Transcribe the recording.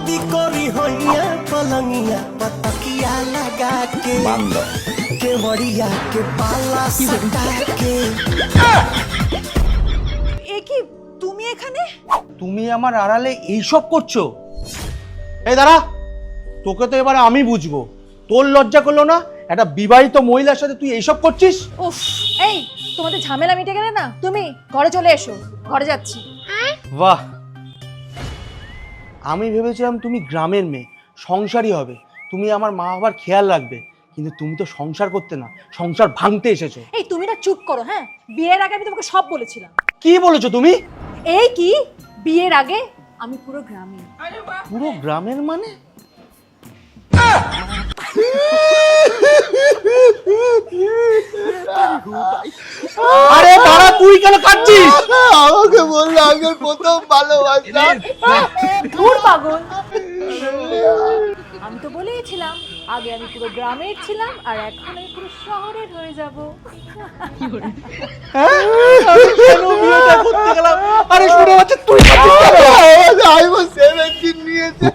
शादी करी होइया पलंगिया पतकिया लगा के केवड़िया के पाला सटा के। এ কি তুমি এখানে? তুমি আমার আড়ালে এইসব করছো? এই দাঁড়া, তোকে তো এবারে আমি বুঝবো। তোর লজ্জা করলো না একটা বিবাহিত মহিলার সাথে তুই এইসব করছিস? উফ, এই তোমাদের ঝামেলা মিটে গেলে না তুমি ঘরে চলে এসো, ঘরে যাচ্ছি। বাহ, আমি ভেবেছিলাম তুমি গ্রামের মেয়ে, সংসারী হবে, তুমি আমার মা বাবার খেয়াল রাখবে, কিন্তু তুমি তো সংসার করতে না, সংসার ভাঙতে এসেছো। এই তুমি না চুপ করো। হ্যাঁ, বিয়ের আগে আমি তোমাকে সব বলেছিলাম। কি বলেছো তুমি? এই কি বিয়ের আগে আমি পুরো গ্রামে। পুরো গ্রামের মানে? আরে দাঁড়া, তুই কেন কাঁদছিস? আমাকে বললো আগের প্রথম ভালোবাসা। দূর পাগল, আমি তো বলেইছিলাম আগে আমি পুরো গ্রামের ছিলাম আর এখন আমি পুরো শহরের হয়ে যাব। কেন বিয়েটা করতে গেলাম? আরে শুনে বাচ্চা, তুই কাঁদছিস কেন? আইবো 17 নিয়েছে।